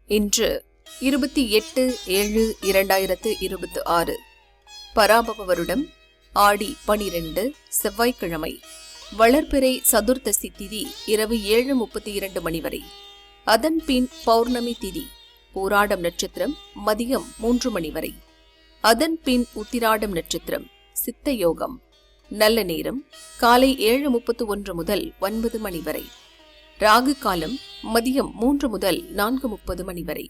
இன்று 28/7/2026 பராபவ வருடம் ஆடி 12 செவ்வாய்க்கிழமை. வளர்பிறை சதுர்த்தசி திதி இரவு 7:32 மணி வரை. அதன் பின் பௌர்ணமி திதி பூராடம் நட்சத்திரம் மதியம் 3 மணி வரை. அதன் பின் உத்திராடம் நட்சத்திரம் சித்த யோகம். நல்ல நேரம் காலை 7:31 முதல் 9 மணி வரை. ராகு காலம் மதியம் 3 முதல் 4:30 மணி வரை.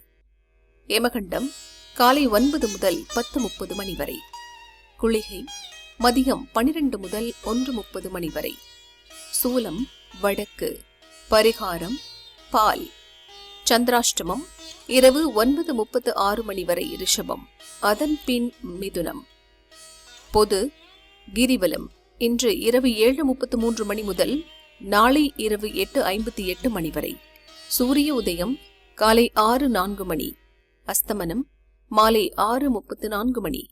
யமகண்டம் காலை 9 முதல் 10:30 மணி வரை. குளிகை மதியம் 12 முதல் 1:30 மணி வரை. சூலம் வடக்கு. பரிகாரம் பால். சந்திராஷ்டமம் இரவு 9:36 மணி வரை ரிஷபம். அதன் பின் மிதுனம். பொது கிரிவலம் இன்று இரவு 7:33 மணி முதல் நாளை இரவு 8:58 மணி வரை. சூரிய உதயம் காலை 6:04 மணி. அஸ்தமனம் மாலை 6:34 மணி.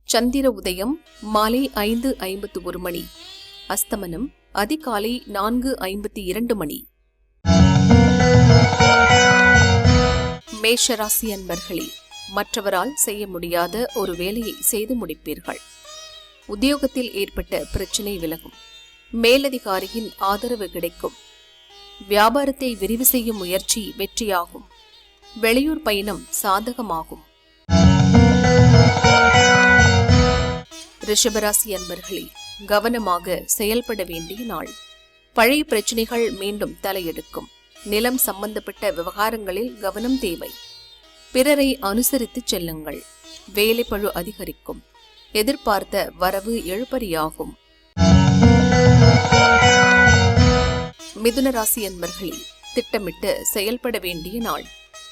சந்திர உதயம் மாலை 5:51 மணி. அஸ்தமனம் அதிகாலை 4:52 மணி. மேஷராசி அன்பர்களே, மற்றவரால் செய்ய முடியாத ஒரு வேலையை செய்து முடிப்பீர்கள். உத்தியோகத்தில் ஏற்பட்ட பிரச்சினை விலகும். மேலதிகாரியின் ஆதரவு கிடைக்கும். வியாபாரத்தை விரிவு செய்யும் முயற்சி வெற்றியாகும். வெளியூர் பயணம் சாதகமாகும். ரிஷபராசி அன்பர்களே, கவனமாக செயல்பட வேண்டிய நாள். பழைய பிரச்சனைகள் மீண்டும் தலையெடுக்கும். நிலம் சம்பந்தப்பட்ட விவகாரங்களில் கவனம் தேவை. பிறரை அனுசரித்து செல்லுங்கள். வேலைப்பழு அதிகரிக்கும். எதிர்பார்த்த வரவு எழுபறியாகும். மிதுன ராசி அன்பர்களே, திட்டமிட்டு செயல்பட வேண்டிய நாள்.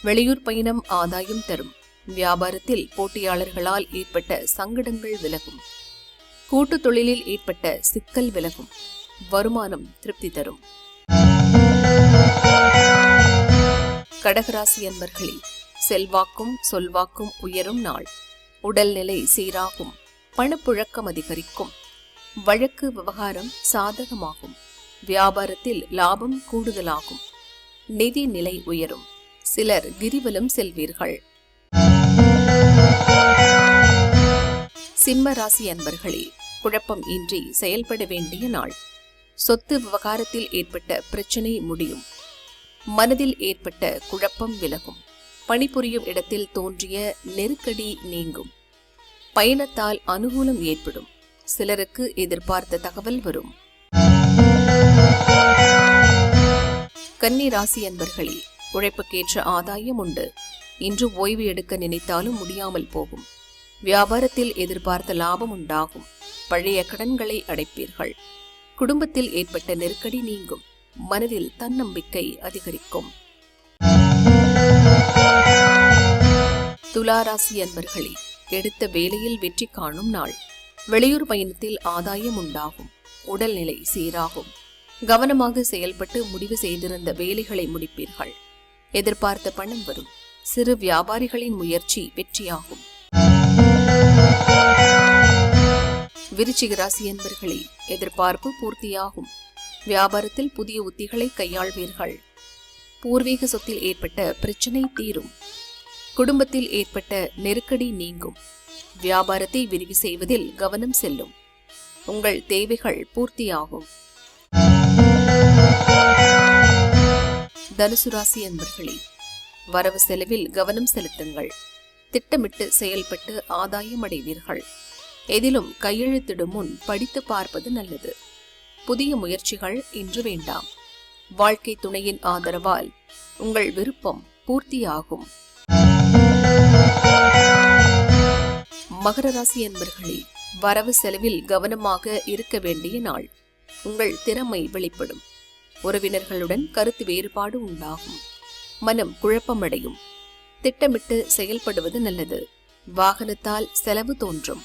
வெளியூர் பயணம் ஆதாயம் தரும். வியாபாரத்தில் போட்டியாளர்களால் ஏற்பட்ட சங்கடங்கள் விலகும். கூட்டு தொழிலில் ஏற்பட்ட சிக்கல் விலகும். வருமானம் திருப்தி தரும். கடகராசி அன்பர்களே, செல்வாக்கும் சொல்வாக்கும் உயரும் நாள். உடல்நிலை சீராகும். பணப்புழக்கம் அதிகரிக்கும். வழக்கு விவகாரம் சாதகமாகும். வியாபாரத்தில் லாபம் கூடுதலாகும். நிதி நிலை உயரும். சிலர் கிரிவலம் செல்வீர்கள். சிம்ம ராசி அன்பர்களே, குழப்பம் இன்றி செயல்பட வேண்டிய நாள். சொத்து விவகாரத்தில் ஏற்பட்ட பிரச்சனை முடியும். மனதில் ஏற்பட்ட குழப்பம் விலகும். பணிபுரியும் இடத்தில் தோன்றிய நெருக்கடி நீங்கும். பயணத்தால் அனுகூலம் ஏற்படும். சிலருக்கு எதிர்பார்த்த தகவல் வரும். கன்னி ராசி அன்பர்களே, உழைப்புக்கேற்ற ஆதாயம் உண்டு. இன்று ஓய்வு எடுக்க நினைத்தாலும் முடியாமல் போகும். வியாபாரத்தில் எதிர்பார்த்த லாபம் உண்டாகும். பழைய கடன்களை அடைப்பீர்கள். குடும்பத்தில் ஏற்பட்ட நெருக்கடி நீங்கும். மனதில் தன்னம்பிக்கை அதிகரிக்கும். துலா ராசி அன்பர்களே, எடுத்த வேலையில் வெற்றி காணும் நாள். வெளியூர் பயணத்தில் ஆதாயம் உண்டாகும். உடல்நிலை சீராகும். கவனமாக செயல்பட்டு முடிவு செய்திருந்த வேலைகளை முடிப்பீர்கள். எதிர்பார்த்த பணம் வரும். சிறு வியாபாரிகளின் முயற்சி வெற்றியாகும். விருச்சிக ராசி அன்பர்களே, எதிர்பார்ப்பு பூர்த்தியாகும். வியாபாரத்தில் புதிய உத்திகளை கையாள்வீர்கள். பூர்வீக சொத்தில் ஏற்பட்ட பிரச்சனை தீரும். குடும்பத்தில் ஏற்பட்ட நெருக்கடி நீங்கும். வியாபாரத்தை விரிவு செய்வதில் கவனம் செல்லும். உங்கள் தேவைகள் பூர்த்தியாகும். தனுசு ராசி அன்பர்களே, வரவு செலவில் கவனம் செலுத்துங்கள். திட்டமிட்டு செயல்பட்டு ஆதாயம் அடைவீர்கள். எதிலும் கையெழுத்திடும் முன் படித்து பார்ப்பது நல்லது. புதிய முயற்சிகள் இன்று வேண்டாம். வாழ்க்கை துணையின் ஆதரவால் உங்கள் விருப்பம் பூர்த்தியாகும். மகர ராசி அன்பர்களே, வரவு செலவில் கவனமாக இருக்க வேண்டிய நாள். உங்கள் திறமை வெளிப்படும். உறவினர்களுடன் கருத்து வேறுபாடு உண்டாகும். மனம் குழப்பமடையும். திட்டமிட்டு செயல்படுவது நல்லது. வாகனத்தால் செலவு தோன்றும்.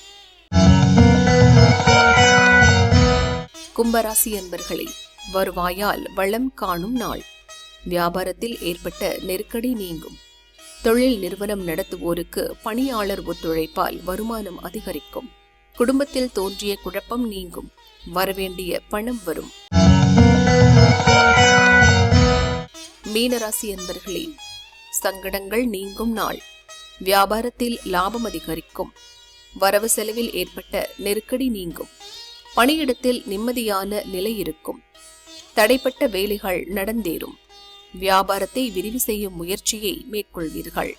கும்பராசி அன்பர்களே, வருவாயால் வளம் காணும் நாள். வியாபாரத்தில் ஏற்பட்ட நெருக்கடி நீங்கும். தொழில் நிறுவனம் நடத்துவோருக்கு பணியாளர் ஒத்துழைப்பால் வருமானம் அதிகரிக்கும். குடும்பத்தில் தோன்றிய குழப்பம் நீங்கும். வரவேண்டிய பணம் வரும். மீனராசி அன்பர்களே, சங்கடங்கள் நீங்கும் நாள். வியாபாரத்தில் லாபம் அதிகரிக்கும். வரவு செலவில் ஏற்பட்ட நெருக்கடி நீங்கும். பணியிடத்தில் நிம்மதியான நிலை இருக்கும். தடைப்பட்ட வேலைகள் நடந்தேறும். வியாபாரத்தை விரிவு செய்யும் முயற்சியை மேற்கொள்வீர்கள்.